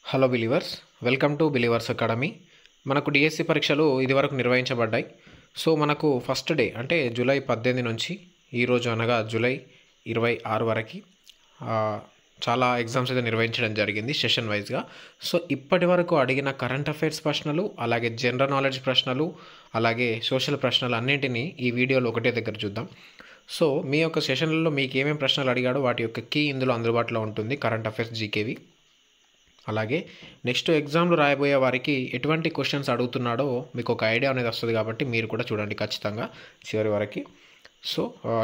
Hello believers, welcome to believers academy. మనకు DSC పరీక్షలు ఇదివరకు నిర్వహించబడ్డాయి. సో మనకు ఫస్ట్ డే అంటే జూలై 18 నుంచి ఈరోజు అనగా జూలై 26 వరకు చాలా ఎగ్జామ్స్ అయితే నిర్వహించడం జరిగింది సెషన్ వైజ్గా. సో ఇప్పటి వరకు అడిగిన కరెంట్ అఫైర్స్ ప్రశ్నలు, అలాగే జనరల్ నాలెడ్జ్ ప్రశ్నలు, అలాగే సోషల్ ప్రశ్నలు అన్నింటినీ ఈ వీడియోలో ఒకటే దగ్గర చూద్దాం. సో మీ యొక్క సెషన్లలో మీకు ఏమేమి ప్రశ్నలు అడిగాడో వాటి యొక్క కీ ఇందులో అందుబాటులో ఉంటుంది, కరెంట్ అఫైర్స్ జీకేవి. అలాగే నెక్స్ట్ ఎగ్జామ్లు రాయబోయే వారికి ఎటువంటి క్వశ్చన్స్ అడుగుతున్నాడో మీకు ఒక ఐడియా అనేది వస్తుంది, కాబట్టి మీరు కూడా చూడండి ఖచ్చితంగా చివరి వరకు. సో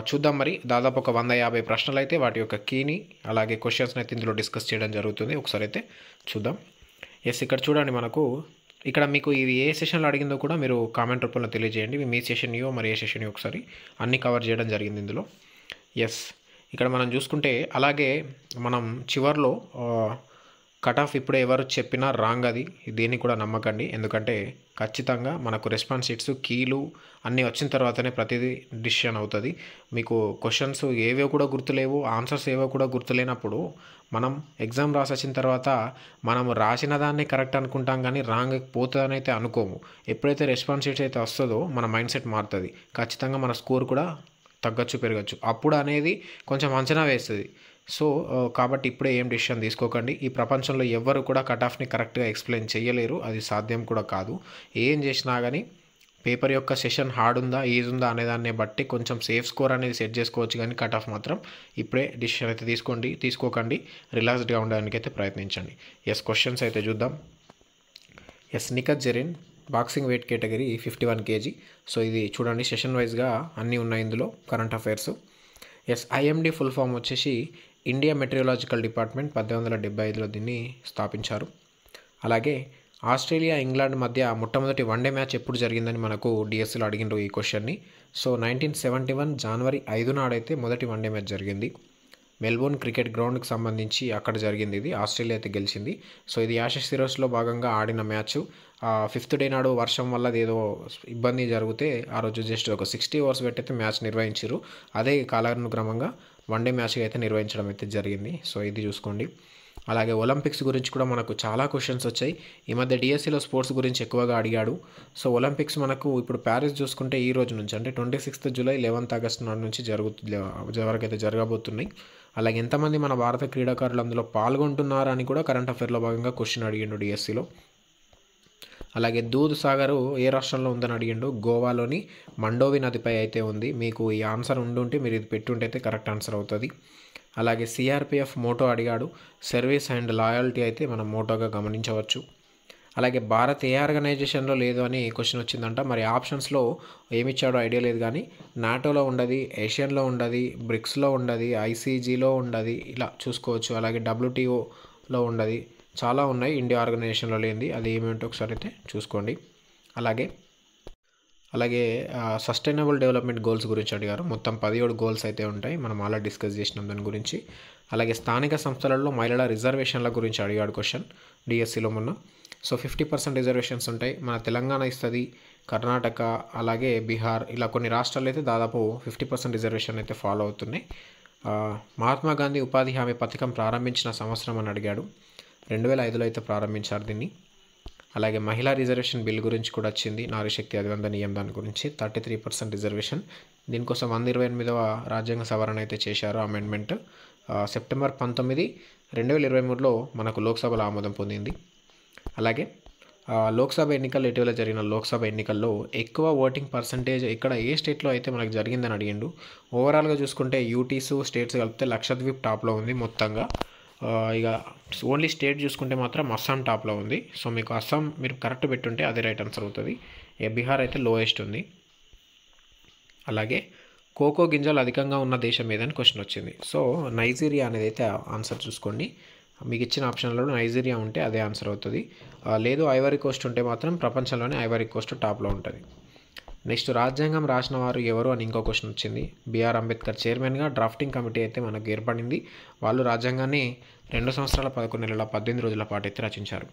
చూద్దాం. మరి దాదాపు ఒక 150 ప్రశ్నలు అయితే వాటి యొక్క కీని అలాగే క్వశ్చన్స్ని అయితే ఇందులో డిస్కస్ చేయడం జరుగుతుంది. ఒకసారి అయితే చూద్దాం. ఇక్కడ చూడండి, మనకు ఇక్కడ మీకు ఇది ఏ సెషన్లో అడిగిందో కూడా మీరు కామెంట్ రూపంలో తెలియజేయండి. మీ సెషన్యో మరి ఏ సెషన్యో ఒకసారి అన్నీ కవర్ చేయడం జరిగింది ఇందులో. ఇక్కడ మనం చూసుకుంటే అలాగే మనం చివర్లో కట్ ఆఫ్ ఇప్పుడు ఎవరు చెప్పినా రాంగ్, అది దేన్ని కూడా నమ్మకండి. ఎందుకంటే ఖచ్చితంగా మనకు రెస్పాన్స్ షీట్స్ కీలు అన్నీ వచ్చిన తర్వాతనే ప్రతిదీ డిసిషన్ అవుతుంది. మీకు క్వశ్చన్స్ ఏవో కూడా గుర్తులేవు, ఆన్సర్స్ ఏవో కూడా గుర్తులేనప్పుడు మనం ఎగ్జామ్ రాసి వచ్చిన తర్వాత మనం రాసిన దాన్ని కరెక్ట్ అనుకుంటాం, కానీ రాంగ్ పోతుందని అయితే అనుకోము. ఎప్పుడైతే రెస్పాన్స్ షీట్స్ అయితే వస్తుందో మన మైండ్ సెట్ మారుతుంది. ఖచ్చితంగా మన స్కోర్ కూడా తగ్గచ్చు పెరగచ్చు, అప్పుడు అనేది కొంచెం అంచనా వేస్తుంది. సో కాబట్టి ఇప్పుడే ఏం డిసిషన్ తీసుకోకండి. ఈ ప్రపంచంలో ఎవ్వరు కూడా కట్ ఆఫ్ని కరెక్ట్గా ఎక్స్ప్లెయిన్ చేయలేరు, అది సాధ్యం కూడా కాదు. ఏం చేసినా కానీ పేపర్ యొక్క సెషన్ హార్డ్ ఉందా ఈజీ ఉందా అనేదాన్ని బట్టి కొంచెం సేఫ్ స్కోర్ అనేది సెట్ చేసుకోవచ్చు, కానీ కట్ ఆఫ్ మాత్రం ఇప్పుడే డిసిషన్ అయితే తీసుకోకండి. రిలాక్స్డ్గా ఉండడానికి అయితే ప్రయత్నించండి. క్వశ్చన్స్ అయితే చూద్దాం. Nikhat Zareen boxing weight category 51 kg. So ఇది చూడండి, సెషన్ వైజ్గా అన్నీ ఉన్నాయి ఇందులో current affairs. IMD full form వచ్చేసి ఇండియా మెటీరియాలజికల్ డిపార్ట్మెంట్ 1875లో దీన్ని స్థాపించారు. అలాగే ఆస్ట్రేలియా ఇంగ్లాండ్ మధ్య మొట్టమొదటి వన్డే మ్యాచ్ ఎప్పుడు జరిగిందని మనకు డిఎస్సిలో అడిగిన ఈ క్వశ్చన్ని. సో 1971 జనవరి 5 నాడైతే మొదటి వన్డే మ్యాచ్ జరిగింది. మెల్బోర్న్ క్రికెట్ గ్రౌండ్కి సంబంధించి అక్కడ జరిగింది ఇది. ఆస్ట్రేలియా అయితే గెలిచింది. సో ఇది యాషెస్ సిరీస్లో భాగంగా ఆడిన మ్యాచ్. 5th డే నాడు వర్షం వల్ల ఏదో ఇబ్బంది జరిగితే ఆ రోజు జస్ట్ ఒక 60 ఓవర్స్ పెట్టి అయితే మ్యాచ్ నిర్వహించారు. అదే కాలానుక్రమంగా వన్డే మ్యాచ్గా అయితే నిర్వహించడం అయితే జరిగింది. సో ఇది చూసుకోండి. అలాగే ఒలింపిక్స్ గురించి కూడా మనకు చాలా క్వశ్చన్స్ వచ్చాయి. ఈ మధ్య డిఎస్సిలో స్పోర్ట్స్ గురించి ఎక్కువగా అడిగాడు. సో ఒలింపిక్స్ మనకు ఇప్పుడు ప్యారిస్ చూసుకుంటే ఈ రోజు నుంచి అంటే 26th జూలై 11th ఆగస్టు నాడు నుంచి వరకు అయితే జరగబోతున్నాయి. అలాగే ఎంతమంది మన భారత క్రీడాకారులు అందులో పాల్గొంటున్నారు అని కూడా కరెంట్ అఫైర్లో భాగంగా క్వశ్చన్ అడిగిండు డిఎస్సిలో. అలాగే దూద్ సాగర్ ఏ రాష్ట్రంలో ఉందని అడిగిండు. గోవాలోని మండోవి నదిపై అయితే ఉంది. మీకు ఈ ఆన్సర్ ఉండుంటే మీరు ఇది పెట్టుంటే అయితే కరెక్ట్ ఆన్సర్ అవుతుంది. అలాగే సిఆర్పిఎఫ్ మోటో అడిగాడు. సర్వీస్ అండ్ లాయల్టీ అయితే మనం మోటోగా గమనించవచ్చు. అలాగే భారత్ ఏ ఆర్గనైజేషన్లో లేదు అని క్వశ్చన్ వచ్చిందంట. మరి ఆప్షన్స్లో ఏమిచ్చాడో ఐడియా లేదు, కానీ నాటోలో ఉండదు, ఏషియన్లో ఉండదు, బ్రిక్స్లో ఉండదు, ఐసీజీలో ఉండదు, ఇలా చూసుకోవచ్చు. అలాగే WTOలో ఉండదు, చాలా ఉన్నాయి. ఇండియా ఆర్గనైజేషన్లో లేనిది అది ఏమేంటో ఒకసారి అయితే చూసుకోండి. అలాగే సస్టైనబుల్ డెవలప్మెంట్ గోల్స్ గురించి అడిగారు. మొత్తం 17 గోల్స్ అయితే ఉంటాయి, మనం ఆల్రెడీ డిస్కస్ చేసినాం దాని గురించి. అలాగే స్థానిక సంస్థలలో మహిళల రిజర్వేషన్ల గురించి అడిగాడు క్వశ్చన్ డిఎస్సిలో మొన్న. సో 50% రిజర్వేషన్స్ ఉంటాయి. మన తెలంగాణ ఇస్తుంది, కర్ణాటక అలాగే బీహార్ ఇలా కొన్ని రాష్ట్రాలు అయితే దాదాపు 50% రిజర్వేషన్ అయితే ఫాలో అవుతున్నాయి. మహాత్మా గాంధీ ఉపాధి హామీ పథకం ప్రారంభించిన సంవత్సరం అని అడిగాడు. 2005లో అయితే ప్రారంభించారు దీన్ని. అలాగే మహిళా రిజర్వేషన్ బిల్ గురించి కూడా వచ్చింది. నారీశక్తి అభివందనీయం దాని గురించి 33% రిజర్వేషన్. దీనికోసం 128వ రాజ్యాంగ సవరణ అయితే చేశారు, అమెండ్మెంట్. సెప్టెంబర్ 19, 2023లో మనకు లోక్సభలో ఆమోదం పొందింది. అలాగే లోక్సభ ఎన్నికల్లో ఇటీవల జరిగిన లోక్సభ ఎన్నికల్లో ఎక్కువ ఓటింగ్ పర్సంటేజ్ ఇక్కడ ఏ స్టేట్లో అయితే మనకు జరిగిందని అడిగిండు. ఓవరాల్గా చూసుకుంటే యూటీస్ స్టేట్స్ కలిపితే లక్షద్వీప్ టాప్లో ఉంది మొత్తంగా. ఇక ఓన్లీ స్టేట్ చూసుకుంటే మాత్రం అస్సాం టాప్లో ఉంది. సో మీకు అస్సాం మీరు కరెక్ట్ పెట్టుంటే అదే రైట్ ఆన్సర్ అవుతుంది. బీహార్ అయితే లోయెస్ట్ ఉంది. అలాగే కోకో గింజలు అధికంగా ఉన్న దేశం ఏదని క్వశ్చన్ వచ్చింది. సో నైజీరియా అనేది అయితే ఆన్సర్ చూసుకోండి. మీకు ఇచ్చిన ఆప్షన్లలో నైజీరియా ఉంటే అదే ఆన్సర్ అవుతుంది. లేదు ఐవరీ కోస్ట్ ఉంటే మాత్రం ప్రపంచంలోనే ఐవరీ కోస్ట్ టాప్లో ఉంటుంది. నెక్స్ట్ రాజ్యాంగం రాసిన వారు ఎవరు అని ఇంకో క్వశ్చన్ వచ్చింది. బిఆర్ అంబేద్కర్ చైర్మన్గా డ్రాఫ్టింగ్ కమిటీ అయితే మనకు ఏర్పడింది. వాళ్ళు రాజ్యాంగాన్ని 2 సంవత్సరాల 11 నెలల 18 రోజుల పాటు అయితే రచించారు.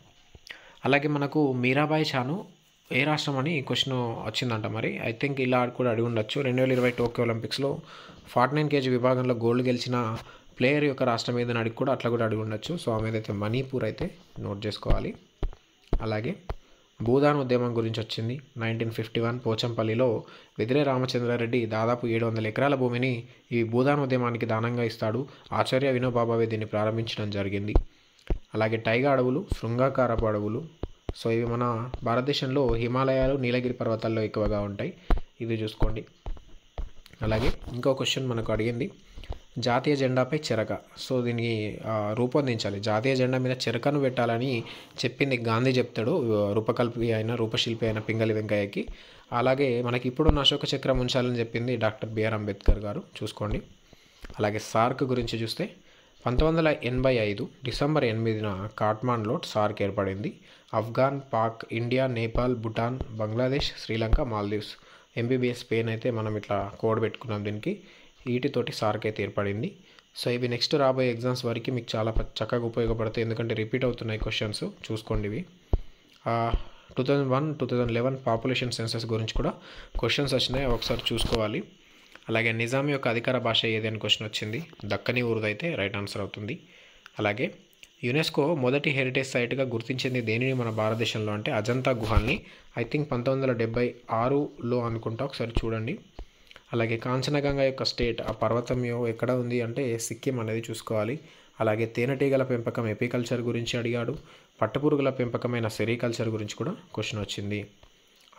అలాగే మనకు మీరాబాయి చాను ఏ రాష్ట్రం అని క్వశ్చన్ వచ్చిందంట. మరి ఐ థింక్ ఇలా కూడా అడిగి ఉండొచ్చు. 2020 టోక్యో ఒలింపిక్స్లో 49 kg విభాగంలో గోల్డ్ గెలిచిన ప్లేయర్ యొక్క రాష్ట్రం ఏదైనా అడిగి కూడా అట్లా కూడా అడిగి ఉండొచ్చు. సో ఆమె అయితే మణిపూర్ అయితే నోట్ చేసుకోవాలి. అలాగే భూదాన్ ఉద్యమం గురించి వచ్చింది. 1951 పోచంపల్లిలో వెదిరే రామచంద్రారెడ్డి దాదాపు 700 ఎకరాల భూమిని ఈ భూదాన్ ఉద్యమానికి దానంగా ఇస్తాడు. ఆచార్య వినోబాబావే దీన్ని ప్రారంభించడం జరిగింది. అలాగే టైగా అడవులు, శృంగాకారపు అడవులు. సో ఇవి మన భారతదేశంలో హిమాలయాలు, నీలగిరి పర్వతాల్లో ఎక్కువగా ఉంటాయి. ఇది చూసుకోండి. అలాగే ఇంకో క్వశ్చన్ మనకు అడిగింది జాతీయ జెండాపై చెరక. సో దీన్ని రూపొందించాలి. జాతీయ జెండా మీద చెరకను పెట్టాలని చెప్పింది గాంధీ చెప్తాడు రూపశిల్పి అయిన పింగళి వెంకయ్యకి. అలాగే మనకి ఇప్పుడున్న అశోక చక్రం ఉంచాలని చెప్పింది డాక్టర్ బిఆర్ అంబేద్కర్ గారు. చూసుకోండి. అలాగే సార్క్ గురించి చూస్తే 1985 డిసెంబర్ 8న కాట్మాండ్లో సార్క్ ఏర్పడింది. Afghan, Pak, India, Nepal, Bhutan, Bangladesh, Sri Lanka, Maldives, MBBS Spain అయితే మనం ఇట్లా కోడ్ పెట్టుకున్నాం దీనికి. వీటితోటి సార్క్ అయితే ఏర్పడింది. సో ఇవి నెక్స్ట్ రాబోయే ఎగ్జామ్స్ వరకు మీకు చాలా చక్కగా ఉపయోగపడతాయి, ఎందుకంటే రిపీట్ అవుతున్నాయి క్వశ్చన్స్. చూసుకోండి. ఇవి 2001, 2011 పాపులేషన్ సెన్సస్ గురించి కూడా క్వశ్చన్స్ వచ్చినాయి, ఒకసారి చూసుకోవాలి. అలాగే నిజాం యొక్క అధికార భాష ఏది అని క్వశ్చన్ వచ్చింది. దక్కనీ ఉర్దూ అయితే రైట్ ఆన్సర్ అవుతుంది. అలాగే యునెస్కో మొదటి హెరిటేజ్ సైట్గా గుర్తించింది దేనిని మన భారతదేశంలో అంటే అజంతా గుహల్ని. ఐ థింక్ 1976లో అనుకుంటా, ఒకసారి చూడండి. అలాగే కాంచనగంగా యొక్క స్టేట్, ఆ పర్వతం ఎక్కడ ఉంది అంటే సిక్కిం అనేది చూసుకోవాలి. అలాగే తేనెటీగల పెంపకం ఎపికల్చర్ గురించి అడిగాడు. పట్టుపురుగుల పెంపకమైన సెరికల్చర్ గురించి కూడా క్వశ్చన్ వచ్చింది.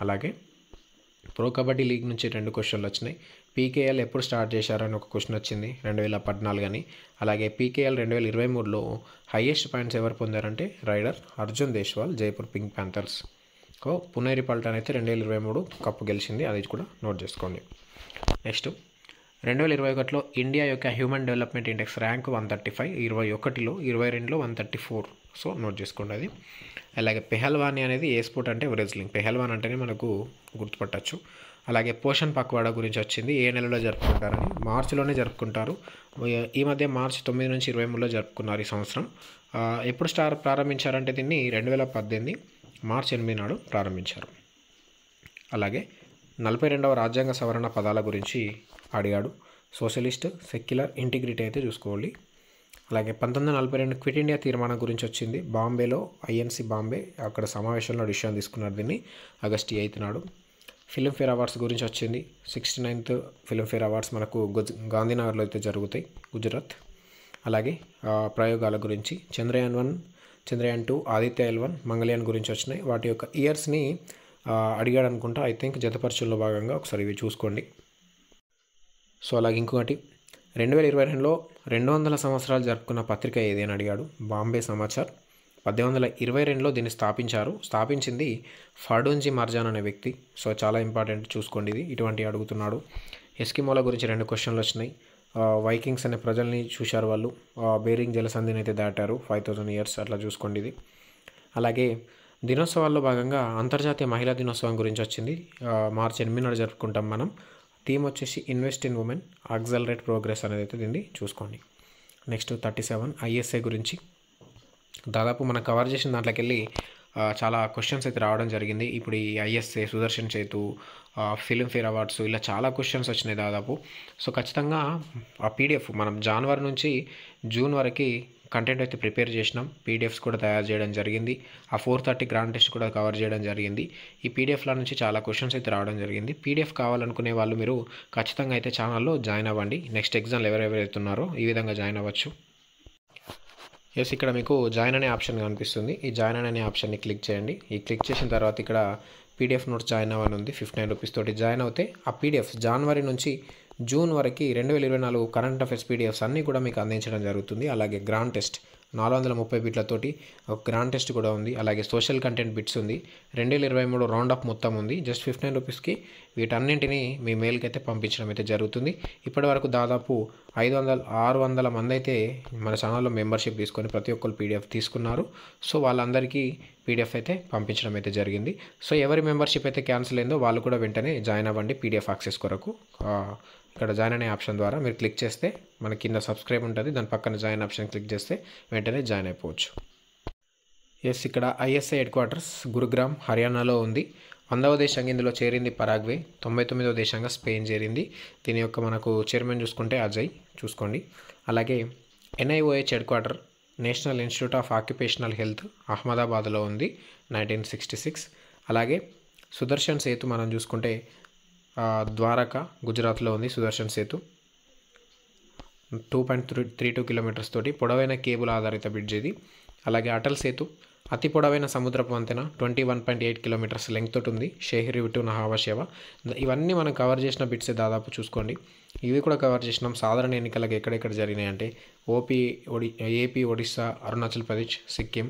అలాగే ప్రో కబడ్డీ లీగ్ నుంచి 2 క్వశ్చన్లు వచ్చినాయి. పీకేఎల్ ఎప్పుడు స్టార్ట్ చేశారని ఒక క్వశ్చన్ వచ్చింది, 2014 అని. అలాగే పీకేఎల్ 2023లో హైయెస్ట్ పాయింట్స్ ఎవరు పొందారంటే raider Arjun Deshwal, Jaipur Pink Panthers. Puneri Paltan అయితే 2023 కప్పు గెలిచింది, అది కూడా నోట్ చేసుకోండి. నెక్స్ట్ 2021లో ఇండియా యొక్క హ్యూమన్ డెవలప్మెంట్ ఇండెక్స్ ర్యాంక్ 135, 21లో, 22లో 134. సో నోట్ చేసుకోండి అది. అలాగే పెహల్వానీ అనేది ఏ స్పోర్ట్ అంటే రెజ్లింగ్. పెహల్వాన్ అంటేనే మనకు గుర్తుపట్టచ్చు. అలాగే పోషణ్ పక్వాడా గురించి వచ్చింది. ఏ నెలలో జరుపుకుంటారని, మార్చిలోనే జరుపుకుంటారు. ఈ మధ్య మార్చి 9 నుంచి 23లో జరుపుకున్నారు ఈ సంవత్సరం. ఎప్పుడు ప్రారంభించారంటే దీన్ని 2018 మార్చి 8 నాడు ప్రారంభించారు. అలాగే 42వ రాజ్యాంగ సవరణ పదాల గురించి అడిగాడు. సోషలిస్ట్, సెక్యులర్, ఇంటిగ్రిటీ అయితే చూసుకోవాలి. అలాగే 1942 క్విట్ ఇండియా తీర్మానం గురించి వచ్చింది. బాంబేలో ఐఎన్సీ బాంబే అక్కడ సమావేశంలో డిసిషన్ తీసుకున్నారు దీన్ని, ఆగస్టు 8 నాడు. ఫిల్మ్ఫేర్ అవార్డ్స్ గురించి వచ్చింది. 69th ఫిల్మ్ఫేర్ అవార్డ్స్ మనకు గాంధీనగర్లో అయితే జరుగుతాయి, గుజరాత్. అలాగే ప్రయోగాల గురించి చంద్రయాన్ 1, చంద్రయాన్ 2, ఆదిత్య L1, మంగళయాన్ గురించి వచ్చినాయి. వాటి యొక్క ఇయర్స్ని అడిగాడు అనుకుంటా, ఐ థింక్ జతపరీక్షల్లో భాగంగా ఒకసారి ఇవి చూసుకోండి. సో అలాగే ఇంకొకటి 2022లో 200 సంవత్సరాలు జరుపుకున్న పత్రిక ఏది అని అడిగాడు. బాంబే సమాచార్. 1822లో దీన్ని స్థాపించింది ఫాడోంజీ మర్జాన్ అనే వ్యక్తి. సో చాలా ఇంపార్టెంట్, చూసుకోండి ఇది. ఇటువంటి అడుగుతున్నాడు. ఎస్కిమోల గురించి 2 క్వశ్చన్లు వచ్చినాయి. వైకింగ్స్ అనే ప్రజల్ని చూశారు వాళ్ళు. బేరింగ్ జలసంధిని అయితే దాటారు, 5000 years అట్లా చూసుకోండి ఇది. అలాగే దినోత్సవాల్లో భాగంగా అంతర్జాతీయ మహిళా దినోత్సవం గురించి వచ్చింది. మార్చి 8 నాడు జరుపుకుంటాం మనం. థీమ్ వచ్చేసి invest in women, accelerate progress అనేది అయితే దీన్ని చూసుకోండి. నెక్స్ట్ 37 ఐఎస్ఏ గురించి దాదాపు మనం కవర్ చేసిన దాంట్లోకి వెళ్ళి చాలా క్వశ్చన్స్ అయితే రావడం జరిగింది. ఇప్పుడు ఈ ISA, Sudarshan Setu, Filmfare awards ఇలా చాలా క్వశ్చన్స్ వచ్చినాయి దాదాపు. సో ఖచ్చితంగా ఆ పీడిఎఫ్ మనం జనవరి నుంచి జూన్ వరకు కంటెంట్ అయితే ప్రిపేర్ చేసినాం. పీడిఎఫ్స్ కూడా తయారు చేయడం జరిగింది. ఆ 430 గ్రాండ్ టెస్ట్ కూడా కవర్ చేయడం జరిగింది. ఈ పీడిఎఫ్ల నుంచి చాలా క్వశ్చన్స్ అయితే రావడం జరిగింది. పీడిఎఫ్ కావాలనుకునే వాళ్ళు మీరు ఖచ్చితంగా అయితే ఛానల్లో జాయిన్ అవ్వండి. నెక్స్ట్ ఎగ్జామ్లు ఎవరెవరైతే ఉన్నారో ఈ విధంగా జాయిన్ అవ్వచ్చు. ఎస్, ఇక్కడ మీకు జాయిన్ అనే ఆప్షన్ కనిపిస్తుంది. ఈ జాయిన్ అనే ఆప్షన్ని క్లిక్ చేయండి. ఈ క్లిక్ చేసిన తర్వాత ఇక్కడ పీడిఎఫ్ నోట్స్ జాయిన్ అవ్వని ఉంది. 59 రూపీస్ తోటి జాయిన్ అవుతే ఆ పీడిఎఫ్ జనవరి నుంచి జూన్ వరకు 2024 కరెంట్ అఫైర్స్ పీడిఎఫ్స్ అన్నీ కూడా మీకు అందించడం జరుగుతుంది. అలాగే గ్రాండ్ టెస్ట్ 430 బిట్లతోటి ఒక గ్రాండ్ టెస్ట్ కూడా ఉంది. అలాగే సోషల్ కంటెంట్ బిట్స్ ఉంది. 2023 రౌండ్ అప్ మొత్తం ఉంది. జస్ట్ 59 రూపీస్కి వీటన్నింటినీ మీ మెయిల్కి అయితే పంపించడం అయితే జరుగుతుంది. ఇప్పటి వరకు దాదాపు 500-600 మంది అయితే మన ఛానల్లో మెంబర్షిప్ తీసుకొని ప్రతి ఒక్కరు పీడిఎఫ్ తీసుకున్నారు. సో వాళ్ళందరికీ పీడిఎఫ్ అయితే పంపించడం అయితే జరిగింది. సో ఎవరి మెంబర్షిప్ అయితే క్యాన్సిల్ అయిందో వాళ్ళు కూడా వెంటనే జాయిన్ అవ్వండి పీడిఎఫ్ యాక్సెస్ కొరకు. ఇక్కడ జాయిన్ అనే ఆప్షన్ ద్వారా మీరు క్లిక్ చేస్తే మన కింద సబ్స్క్రైబ్ ఉంటుంది, దాని పక్కన జాయిన్ ఆప్షన్ క్లిక్ చేస్తే వెంటనే జాయిన్ అయిపోవచ్చు. ఎస్, ఇక్కడ ఐఎస్ఐ హెడ్ క్వార్టర్స్ గురుగ్రామ్, హర్యానాలో ఉంది. 100వ దేశంగా ఇందులో చేరింది పరాగ్వే. 99వ దేశంగా స్పెయిన్ చేరింది. దీని యొక్క మనకు చైర్మన్ చూసుకుంటే అజయ్ చూసుకోండి. అలాగే NIOH headquarter National Institute of Occupational Health అహ్మదాబాద్లో ఉంది 1966. అలాగే సుదర్శన్ సేతు మనం చూసుకుంటే ద్వారకా గుజరాత్లో ఉంది. సుదర్శన్ సేతు 2.32 కిలోమీటర్స్ తోటి పొడవైన కేబుల్ ఆధారిత బ్రిడ్జ్ ఇది. అలాగే అటల్ సేతు అతి పొడవైన సముద్రపు వంతెన 21.8 కిలోమీటర్స్ లెంగ్త్ తోటి ఉంది. షేహ్రి టు నహావా షేవ. ఇవన్నీ మనం కవర్ చేసిన బిట్సే దాదాపు చూసుకోండి. ఇవి కూడా కవర్ చేసినాం. సాధారణ ఎన్నికలకు ఎక్కడెక్కడ జరిగినాయి అంటే ఏపీ, ఒడిస్సా, అరుణాచల్ ప్రదేశ్, సిక్కిం.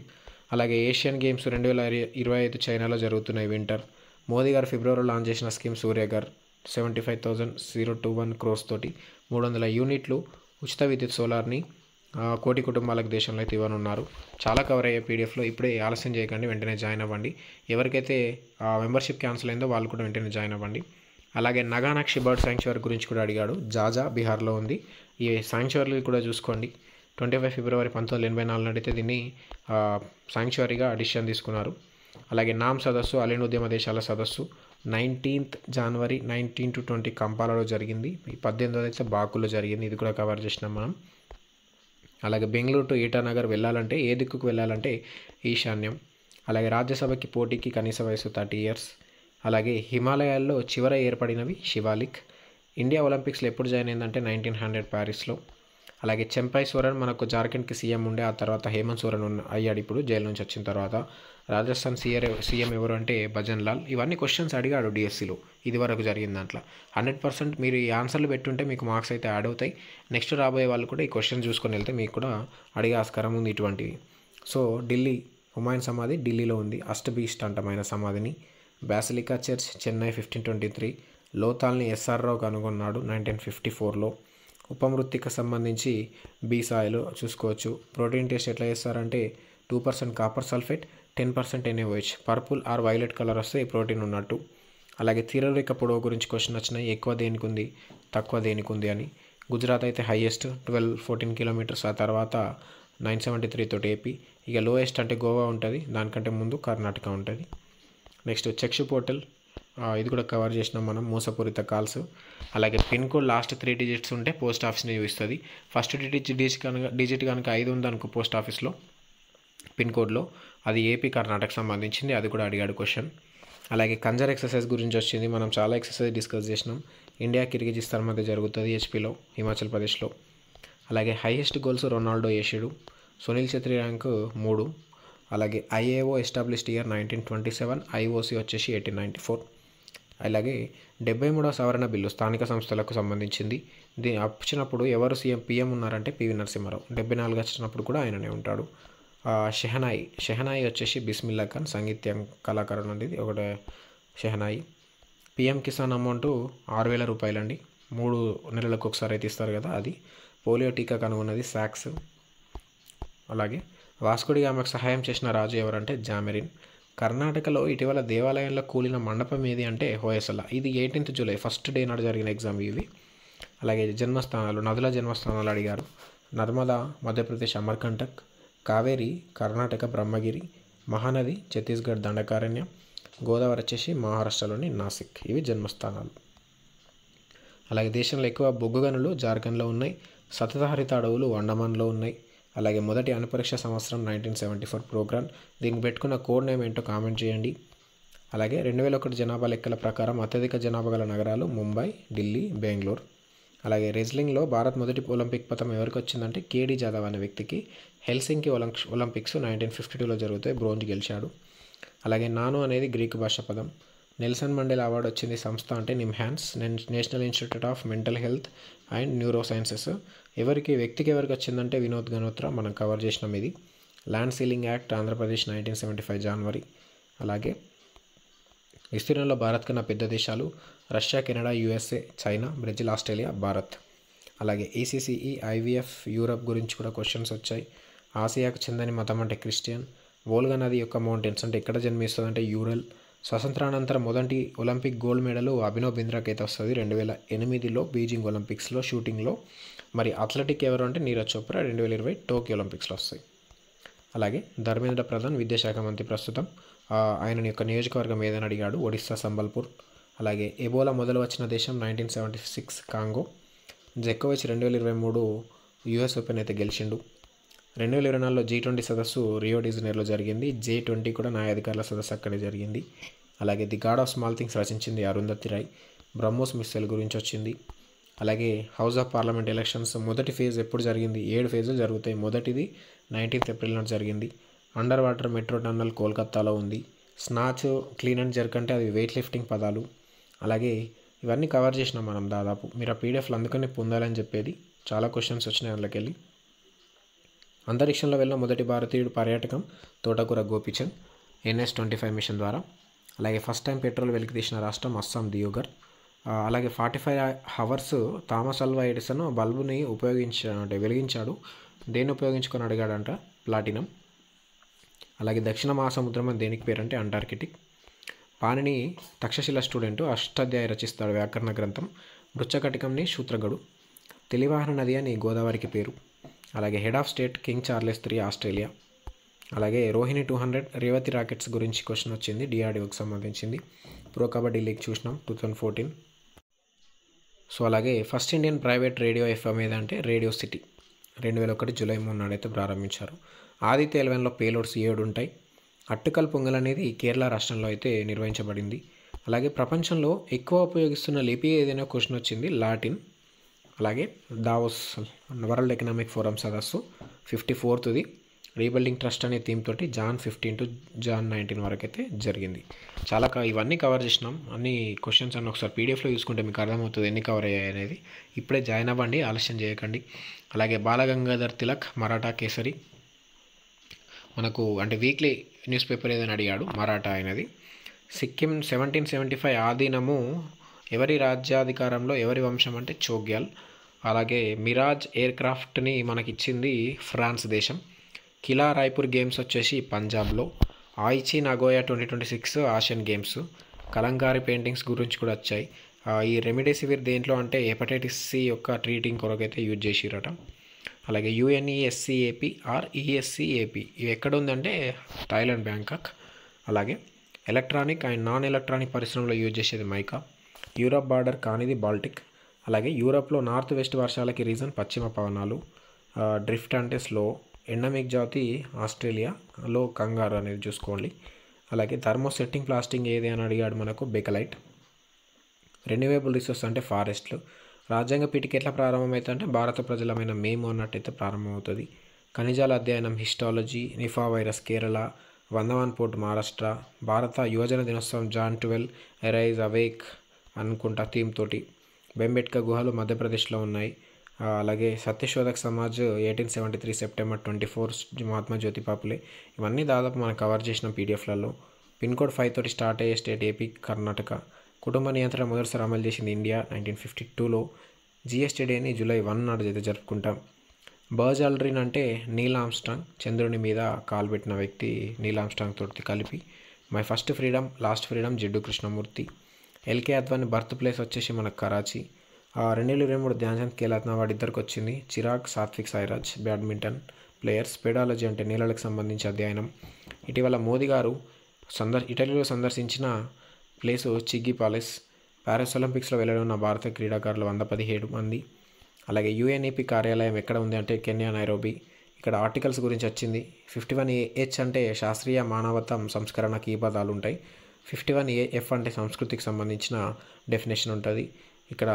అలాగే ఏషియన్ గేమ్స్ 2025 చైనాలో జరుగుతున్నాయి వింటర్. మోదీ గారు ఫిబ్రవరిలో లాంచ్ చేసిన స్కీమ్ సూర్యఘర్ 75,021 crores తోటి 300 యూనిట్లు ఉచిత విద్యుత్ సోలార్ని కోటి కుటుంబాలకు దేశంలో అయితే ఇవ్వనున్నారు. చాలా కవర్ అయ్యే పీడిఎఫ్లో. ఇప్పుడే ఆలస్యం చేయకండి, వెంటనే జాయిన్ అవ్వండి. ఎవరికైతే మెంబర్షిప్ క్యాన్సిల్ అయిందో వాళ్ళు కూడా వెంటనే జాయిన్ అవ్వండి. అలాగే నగానక్షి బర్డ్ శాంక్చురీ గురించి కూడా అడిగాడు. జాజా బీహార్లో ఉంది. ఈ శాంక్చురీ కూడా చూసుకోండి. 25 ఫిబ్రవరి 1984 నడితే దీన్ని శాంక్చురీగా అడిషన్ తీసుకున్నారు. అలాగే నామ్ సదస్సు అలీన్ ఉద్యమ దేశాల సదస్సు 19th జనవరి 19 to 20 కంపాలలో జరిగింది. 18వ అయితే బాకులో జరిగింది. ఇది కూడా కవర్ చేసినాం మనం. అలాగే బెంగళూరు టు ఈటానగర్ వెళ్ళాలంటే ఏ దిక్కుకు వెళ్ళాలంటే ఈశాన్యం. అలాగే రాజ్యసభకి పోటీకి కనీస వయసు 30 years. అలాగే హిమాలయాల్లో చివర ఏర్పడినవి శివాలిక్. ఇండియా ఒలింపిక్స్లో ఎప్పుడు జాయిన్ అయిందంటే 1900 ప్యారిస్లో. అలాగే చెంపై సోరెన్ మనకు జార్ఖండ్కి సీఎం ఉండే, ఆ తర్వాత హేమంత్ సోరెన్ అయ్యాడు ఇప్పుడు జైలు నుంచి వచ్చిన తర్వాత. రాజస్థాన్ సీఎం ఎవరు అంటే భజన్ లాల్. ఇవన్నీ క్వశ్చన్స్ అడిగాడు డిఎస్సిలో ఇది వరకు జరిగిన దాంట్లో. 100% మీరు ఈ ఆన్సర్లు పెట్టుంటే మీకు మార్క్స్ అయితే యాడ్ అవుతాయి. నెక్స్ట్ రాబోయే వాళ్ళు కూడా ఈ క్వశ్చన్ చూసుకొని వెళ్తే మీకు కూడా అడిగే ఆస్కారం ఉంది ఇటువంటివి. సో ఢిల్లీ హుమాయూన్ సమాధి ఢిల్లీలో ఉంది. అష్టబీస్ట్ అంటమైన సమాధిని. Basilica church Chennai 1523. లోతాల్ని ఎస్ఆర్ రావు కనుగొన్నాడు 1954లో. ఉపమృత్తికి సంబంధించి బీసాయిలు చూసుకోవచ్చు. ప్రోటీన్ టెస్ట్ ఎట్లా చేస్తారంటే 2% copper sulphate 10% NaOH. Purple are violet colour వస్తే ప్రోటీన్ ఉన్నట్టు. అలాగే తీరరేఖ పొడవు గురించి క్వశ్చన్ వచ్చినాయి. ఎక్కువ దేనికి ఉంది, తక్కువ దేనికి ఉంది అని. గుజరాత్ అయితే హైయెస్ట్ 12-14 కిలోమీటర్స్. ఆ తర్వాత 973 తోటి ఏపీ. ఇక లోయెస్ట్ అంటే గోవా ఉంటుంది. దానికంటే ముందు కర్ణాటక ఉంటుంది. నెక్స్ట్ చక్షు పోర్టల్ ఇది కూడా కవర్ చేసినాం మనం. మోసపూరిత కాల్స్. అలాగే పిన్ కోడ్ లాస్ట్ 3 digits ఉంటే పోస్ట్ ఆఫీస్ని చూపిస్తుంది. ఫస్ట్ డిజిట్ కనుక 5 ఉందనుకో పోస్ట్ ఆఫీస్లో పిన్ కోడ్లో, అది ఏపీ కర్ణాటక సంబంధించింది. అది కూడా అడిగాడు క్వశ్చన్. అలాగే కంజర్ ఎక్సర్సైజ్ గురించి వచ్చింది. మనం చాలా ఎక్సర్సైజ్ డిస్కస్ చేసినాం. ఇండియా కిర్గిజిస్తాన్ మధ్య జరుగుతుంది హెచ్పీలో, హిమాచల్ ప్రదేశ్లో. అలాగే హైయెస్ట్ గోల్స్ రొనాల్డో వేసాడు. సునీల్ ఛెత్రి ర్యాంకు 3. అలాగే ఐఏఓ ఎస్టాబ్లిష్డ్ ఇయర్ 1927. ఐఓసి వచ్చేసి 1894. అలాగే 73వ సవరణ బిల్లు స్థానిక సంస్థలకు సంబంధించింది. దీన్ని వచ్చినప్పుడు ఎవరు పీఎం ఉన్నారంటే పివి నరసింహారావు. 74 వచ్చినప్పుడు కూడా ఆయననే ఉంటాడు. షెహనాయి వచ్చేసి బిస్మిల్లా ఖాన్ సంగీత్యం కళాకారుడు అండి. ఇది ఒకటే షెహనాయి. పిఎం కిసాన్ అమౌంట్ 6,000 రూపాయలు అండి. 3 నెలలకు ఒకసారి అయితే ఇస్తారు కదా అది. పోలియో టీకా కనుగొన్నది సాక్స్. అలాగే వాస్కోడి గామాకు సహాయం చేసిన రాజు ఎవరంటే జామెరిన్. కర్ణాటకలో ఇటీవల దేవాలయంలో కూలిన మండపం ఏది అంటే హోయసల. ఇది 18th జూలై ఫస్ట్ డే నాడు జరిగిన ఎగ్జామ్ ఇవి. అలాగే జన్మస్థానాలు, నదుల జన్మస్థానాలు అడిగారు. నర్మదా మధ్యప్రదేశ్ అమర్కంటక్, కావేరి కర్ణాటక బ్రహ్మగిరి, మహానది ఛత్తీస్గఢ్ దండకారణ్యం, గోదావరి వచ్చేసి మహారాష్ట్రలోని నాసిక్. ఇవి జన్మస్థానాలు. అలాగే దేశంలో ఎక్కువ బొగ్గు గనులు జార్ఖండ్లో ఉన్నాయి. సతతహరిత అడవులు అండమాన్లో ఉన్నాయి. అలాగే మొదటి అణుపరీక్ష సంవత్సరం 1974 ప్రోగ్రామ్. దీనికి పెట్టుకున్న కోడ్ నేమ్ ఏంటో కామెంట్ చేయండి. అలాగే 2001 జనాభా లెక్కల ప్రకారం అత్యధిక జనాభా గల నగరాలు ముంబై, ఢిల్లీ, బెంగళూరు. అలాగే రెజ్లింగ్లో భారత్ మొదటి ఒలింపిక్ పథకం ఎవరికి వచ్చిందంటే కేడి జాదవ్ అనే వ్యక్తికి. హెల్సింకి ఒలింపిక్స్ 1952లో జరుగుతాయి. బ్రోంజ్ గెలిచాడు. అలాగే నానో అనేది గ్రీకు భాష పదం. నెల్సన్ మండేలా అవార్డు వచ్చింది సంస్థ అంటే NIMHANS, national Institute of mental health and neuro sciences. వ్యక్తికి ఎవరికి వచ్చిందంటే వినోద్ గనోత్రా. మనం కవర్ చేసినాం ఇది. ల్యాండ్ సీలింగ్ యాక్ట్ ఆంధ్రప్రదేశ్ 1975 జనవరి. అలాగే విస్తీర్ణంలో భారత్ కన్నా పెద్ద దేశాలు Russia, Canada, USA, China, Brazil, Australia, Bharat. అలాగే ఈసీసీఈ, ఐవీఎఫ్, యూరప్ గురించి కూడా క్వశ్చన్స్ వచ్చాయి. ఆసియాకు చెందని మతం అంటే క్రిస్టియన్. వోల్గా నది యొక్క మౌంటైన్స్ అంటే ఎక్కడ జన్మిస్తుంది అంటే యూరల్. స్వతంత్రానంతరం మొదటి ఒలింపిక్ గోల్డ్ మెడల్ అభినవ్ బింద్రాకి అయితే వస్తుంది 2008లో బీజింగ్ ఒలింపిక్స్లో షూటింగ్లో. మరి అథ్లెటిక్ ఎవరు అంటే నీరజ్ చోప్రా 2020 టోక్యో ఒలింపిక్స్లో వస్తాయి. అలాగే ధర్మేంద్ర ప్రధాన్ విద్యాశాఖ మంత్రి ప్రస్తుతం. ఆయన యొక్క నియోజకవర్గం ఏదని అడిగాడు. ఒడిస్సా సంబల్పూర్. అలాగే ఎబోలా మొదలు వచ్చిన దేశం 1976 కాంగో. జకోవిచ్ 2023 యూఎస్ ఓపెన్ అయితే గెలిచిండు. 2024లో G20 సదస్సు రియో డి జనీరోలో జరిగింది. J20 కూడా న్యాయాధికారుల సదస్సు అక్కడే జరిగింది. అలాగే the God of Small Things రచించింది అరుంధతి రాయ్. బ్రహ్మోస్ మిస్సైల్ గురించి వచ్చింది. అలాగే హౌస్ ఆఫ్ పార్లమెంట్ ఎలక్షన్స్ మొదటి ఫేజ్ ఎప్పుడు జరిగింది? 7 ఫేజులు జరుగుతాయి. మొదటిది 19th ఏప్రిల్ నాడు జరిగింది. అండర్ వాటర్ మెట్రో టన్నల్ కోల్కతాలో ఉంది. స్నాచ్, క్లీన్ అండ్ జర్క్ అంటే అది వెయిట్ లిఫ్టింగ్ పదాలు. అలాగే ఇవన్నీ కవర్ చేసినాం మనం దాదాపు. మీరు ఆ పీడిఎఫ్లు అందుకనే పొందాలని చెప్పేది. చాలా క్వశ్చన్స్ వచ్చినాయి అందులోకెళ్ళి. అంతరిక్షంలో వెళ్ళిన మొదటి భారతీయుడు పర్యాటకం తోటకూర గోపీచంద్ NS-25 మిషన్ ద్వారా. అలాగే ఫస్ట్ టైం పెట్రోల్ వెలికి తీసిన రాష్ట్రం అస్సాం దియోగర్. అలాగే 45 hours థామస్ అల్వా ఎడిసన్ బల్బుని వెలిగించాడు. దేన్ని ఉపయోగించుకొని అడిగాడంట? ప్లాటినం. అలాగే దక్షిణ మహాసముద్రం అని దేనికి పేరంటే అంటార్కిటిక్. పాణిని తక్షశిల స్టూడెంట్, అష్టాధ్యాయ రచిస్తాడు వ్యాకరణ గ్రంథం. మృచ్చకటికంని శూద్రగడు. తెలివాహన నది అని గోదావరికి పేరు. అలాగే head of state king Charles III Australia. అలాగే రోహిణి 200 రేవతి రాకెట్స్ గురించి క్వశ్చన్ వచ్చింది, DRDOకి సంబంధించింది. ప్రో కబడ్డీ లీగ్ చూసినాం 2014. సో అలాగే first Indian private radio FM ఏదంటే రేడియో సిటీ 2001 జూలై 3 నాడైతే ప్రారంభించారు. ఆదిత్య 11లో పేలోడ్స్ 7 ఉంటాయి. అట్టుకల్ పొంగల్ అనేది కేరళ రాష్ట్రంలో అయితే నిర్వహించబడింది. అలాగే ప్రపంచంలో ఎక్కువ ఉపయోగిస్తున్న లిపి ఏదైనా క్వశ్చన్ వచ్చింది, లాటిన్. అలాగే దావోస్ వరల్డ్ ఎకనామిక్ ఫోరం సదస్సు 54th రీబిల్డింగ్ ట్రస్ట్ అనే థీమ్ తోటి Jan 15 to Jan 19 వరకు అయితే జరిగింది. చాలా ఇవన్నీ కవర్ చేసినాం. అన్ని క్వశ్చన్స్ అన్నీ ఒకసారి పీడిఎఫ్లో చూసుకుంటే మీకు అర్థమవుతుంది ఎన్ని కవర్ అయ్యాయి అనేది. ఇప్పుడే జాయిన్ అవ్వండి, ఆలస్యం చేయకండి. అలాగే బాలగంగాధర్ తిలక్ మరాఠా కేసరి మనకు అంటే వీక్లీ న్యూస్ పేపర్ ఏదైనా అడిగాడు, మరాఠా అయినది. సిక్కిం 1775 ఆధీనము ఎవరి రాజ్యాధికారంలో, ఎవరి వంశం అంటే చోగ్యాల్. అలాగే మిరాజ్ ఎయిర్ క్రాఫ్ట్ని మనకిచ్చింది ఫ్రాన్స్ దేశం. కిలా రాయ్పూర్ గేమ్స్ వచ్చేసి పంజాబ్లో. Aichi Nagoya 2026 Asian Games. Kalamkari paintings గురించి కూడా వచ్చాయి. ఈ రెమిడెసివిర్ దేంట్లో అంటే హెపటైటిస్ C యొక్క ట్రీటింగ్ కొరకైతే యూజ్ చేసిరట. అలాగే UNESCAP ఆర్ ESCAP ఇవి ఎక్కడ ఉందంటే థాయిలాండ్ బ్యాంకాక్. అలాగే ఎలక్ట్రానిక్ అండ్ నాన్ ఎలక్ట్రానిక్ పరిశ్రమలో యూజ్ చేసేది మైకా. యూరప్ బార్డర్ కానిది బాల్టిక్. అలాగే యూరప్లో నార్త్ వెస్ట్ వర్షాలకి రీజన్ పశ్చిమ పవనాలు. డ్రిఫ్ట్ అంటే స్లో. ఎండమిక్ జాతి ఆస్ట్రేలియాలో కంగారు అనేది చూసుకోండి. అలాగే థర్మోసెట్టింగ్ ప్లాస్టింగ్ ఏది అని అడిగాడు మనకు, బెకలైట్. రెన్యూవేబుల్ రిసోర్స్ అంటే ఫారెస్ట్లు. రాజ్యాంగ పీఠిక ఎట్లా ప్రారంభమవుతుంది అంటే భారత ప్రజలమైన మేము అన్నట్టయితే ప్రారంభమవుతుంది. ఖనిజాల అధ్యయనం histology. Nipah virus Kerala. Vadhavan port Maharashtra. భారత యువజన దినోత్సవం Jan 12 ఎరైజ్ అవేక్ అనుకుంటా థీమ్ తోటి. బెంబెట్కా గుహలు మధ్యప్రదేశ్లో ఉన్నాయి. అలాగే సత్యశోధక్ సమాజ్ 1873 September 24 మహాత్మా జ్యోతిబా ఫులే. ఇవన్నీ దాదాపు మనం కవర్ చేసిన పీడిఎఫ్లలో. పిన్ కోడ్ 5 తోటి స్టార్ట్ అయ్యే స్టేట్ ఏపీ, కర్ణాటక. కుటుంబ నియంత్రణ మొదటిసారి అమలు చేసింది ఇండియా 1952లో. GST డేని July 1 నాడు అయితే జరుపుకుంటాం. బర్జ్ ఆల్డ్రిన్ అంటే నీల్ ఆమ్స్ట్రాంగ్, చంద్రుని మీద కాలుపెట్టిన వ్యక్తి నీల్ ఆమ్స్ట్రాంగ్ తోటి కలిపి. My first freedom last freedom Jiddu Krishnamurti. LK Advani birth place వచ్చేసి మనకు కరాచీ. 2023 ధ్యాన్చంద్ ఖేల్రత్న అవార్డు ఇద్దరికి వచ్చింది. Chirag, Satwik Sairaj. Badminton players. Pedology అంటే నీళ్ళకి సంబంధించి అధ్యయనం. ఇటీవల మోదీ గారు ఇటలీలో సందర్శించిన ప్లేసు చిగ్గీ ప్యాలెస్. ప్యారిస్ ఒలింపిక్స్లో వెళ్ళనున్న భారత క్రీడాకారులు 117 మంది. అలాగే UNEP కార్యాలయం ఎక్కడ ఉంది అంటే కెన్యా నైరోబి. ఇక్కడ ఆర్టికల్స్ గురించి వచ్చింది. 51AH అంటే శాస్త్రీయ మానవతం సంస్కరణకి ఈ పదాలు ఉంటాయి. 51AF అంటే సంస్కృతికి సంబంధించిన డెఫినేషన్ ఉంటుంది. ఇక్కడ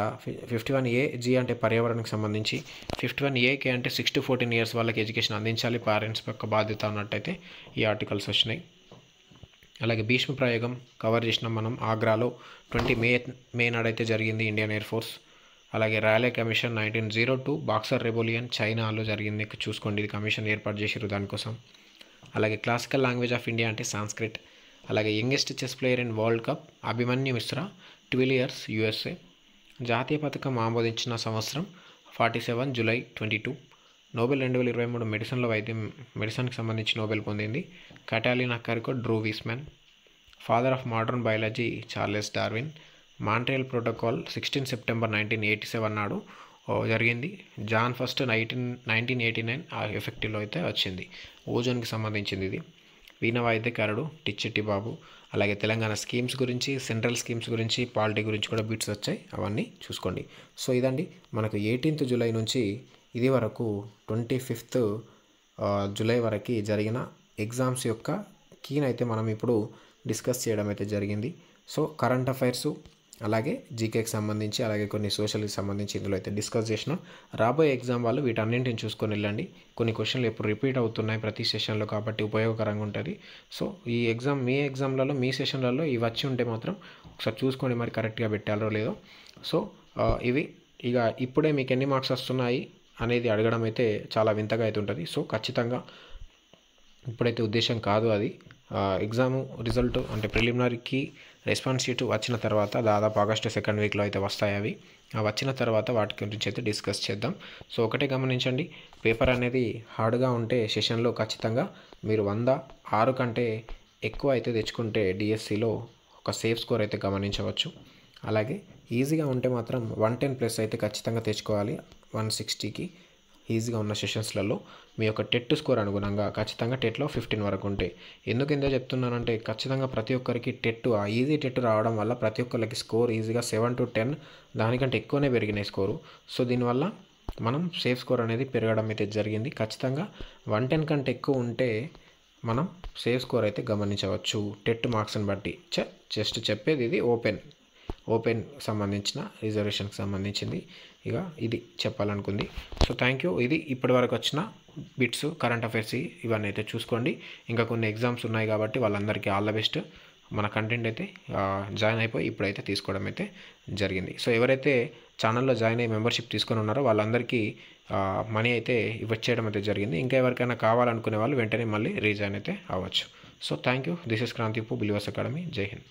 51AG అంటే పర్యావరణానికి సంబంధించి. 51AK అంటే 6 to 14 years వాళ్ళకి ఎడ్యుకేషన్ అందించాలి, పేరెంట్స్ యొక్క బాధ్యత అన్నట్టయితే ఈ ఆర్టికల్స్ వచ్చినాయి. అలాగే భీష్మ ప్రయోగం కవర్ చేసినాం మనం. ఆగ్రాలో 20 మే నాడైతే జరిగింది ఇండియన్ ఎయిర్ ఫోర్స్. అలాగే ర్యాలే కమిషన్ 1902 బాక్సర్ రెబోలియన్ చైనాలో జరిగింది. చూసుకోండి, ఇది కమిషన్ ఏర్పాటు చేసారు దానికోసం. అలాగే క్లాసికల్ లాంగ్వేజ్ ఆఫ్ ఇండియా అంటే సాంస్క్రిట్. అలాగే youngest chess player in world cup Abhimanyu Mishra 12 years USA. జాతీయ పథకం ఆమోదించిన సంవత్సరం 47 July 22. నోబెల్ 2023 మెడిసిన్కి సంబంధించి నోబెల్ పొందింది Katalin Kariko Drew Weissman. Father of modern biology Charles Darwin. Montreal Protocol 16 September 1987 నాడు జరిగింది. Jan 1 1989 ఎఫెక్టివ్లో అయితే వచ్చింది. ఓజోన్కి సంబంధించింది ఇది. వీణ వాయిద్యకారుడు టిచ్చెట్టి బాబు. అలాగే తెలంగాణ స్కీమ్స్ గురించి, సెంట్రల్ స్కీమ్స్ గురించి, పాలిటీ గురించి కూడా బిట్స్ వచ్చాయి, అవన్నీ చూసుకోండి. సో ఇదండి మనకు 18th July నుంచి ఇది వరకు 25th జూలై వరకు జరిగిన ఎగ్జామ్స్ యొక్క కీని అయితే మనం ఇప్పుడు డిస్కస్ చేయడం అయితే జరిగింది. సో కరెంట్ అఫైర్స్ అలాగే జీకేకి సంబంధించి అలాగే కొన్ని సోషల్కి సంబంధించి ఇందులో అయితే డిస్కస్ చేసినాం. రాబోయే ఎగ్జామ్ వాళ్ళు వీటన్నింటిని చూసుకొని వెళ్ళండి. కొన్ని క్వశ్చన్లు ఎప్పుడు రిపీట్ అవుతున్నాయి ప్రతి సెషన్లో కాబట్టి ఉపయోగకరంగా ఉంటుంది. సో ఈ ఎగ్జామ్ మీ ఎగ్జామ్లలో మీ సెషన్లలో ఇవి వచ్చి ఉంటే మాత్రం ఒకసారి చూసుకొని మరి కరెక్ట్గా పెట్టాలో లేదో. సో ఇవి ఇక ఇప్పుడే మీకు ఎన్ని మార్క్స్ వస్తున్నాయి అనేది అడగడం అయితే చాలా వింతగా అయితే ఉంటుంది. సో ఖచ్చితంగా ఇప్పుడైతే ఉద్దేశం కాదు అది. ఎగ్జామ్ రిజల్ట్ అంటే ప్రిలిమినరీకి రెస్పాన్స్ షీట్ వచ్చిన తర్వాత దాదాపు ఆగస్టు 2nd వీక్లో అయితే వస్తాయి. అవి వచ్చిన తర్వాత వాటి గురించి అయితే డిస్కస్ చేద్దాం. సో ఒకటే గమనించండి, పేపర్ అనేది హార్డ్గా ఉంటే సెషన్లో ఖచ్చితంగా మీరు 106 కంటే ఎక్కువ అయితే తెచ్చుకుంటే డిఎస్సిలో ఒక సేఫ్ స్కోర్ అయితే గమనించవచ్చు. అలాగే ఈజీగా ఉంటే మాత్రం 110+ అయితే ఖచ్చితంగా తెచ్చుకోవాలి. 160కి ఈజీగా ఉన్న సెషన్స్లలో మీ యొక్క టెట్ స్కోర్ అనుగుణంగా ఖచ్చితంగా టెట్లో 15 వరకు ఉంటాయి. ఎందుకు ఎంతో చెప్తున్నానంటే ఖచ్చితంగా ప్రతి ఒక్కరికి టెట్ ఈజీ టెట్ రావడం వల్ల ప్రతి ఒక్కరికి స్కోర్ ఈజీగా 7 to 10 దానికంటే ఎక్కువనే పెరిగినాయి స్కోరు. సో దీనివల్ల మనం సేఫ్ స్కోర్ అనేది పెరగడం అయితే జరిగింది. ఖచ్చితంగా 110 కంటే ఎక్కువ ఉంటే మనం సేఫ్ స్కోర్ అయితే గమనించవచ్చు టెట్ మార్క్స్ని బట్టి. జస్ట్ చెప్పేది ఇది ఓపెన్ సంబంధించిన రిజర్వేషన్కి సంబంధించింది. ఇక ఇది చెప్పాలనుకుంది. So thank you. ఇది ఇప్పటి వరకు వచ్చిన బిట్స్ కరెంట్ అఫైర్స్ ఇవన్నీ అయితే చూసుకోండి. ఇంకా కొన్ని ఎగ్జామ్స్ ఉన్నాయి కాబట్టి వాళ్ళందరికీ ఆల్ ద బెస్ట్. మన కంటెంట్ అయితే జాయిన్ అయిపోయి ఇప్పుడైతే తీసుకోవడం అయితే జరిగింది. సో ఎవరైతే ఛానల్లో జాయిన్ అయ్యి మెంబర్షిప్ తీసుకొని ఉన్నారో వాళ్ళందరికీ మనీ అయితే ఇవ్వచ్చేయడం అయితే జరిగింది. ఇంకా ఎవరికైనా కావాలనుకునే వాళ్ళు వెంటనే మళ్ళీ రీజాయిన్ అయితే అవ్వచ్చు. So thank you. This is క్రాంతిపు బిలీవర్స్ అకాడమీ. జై హింద్.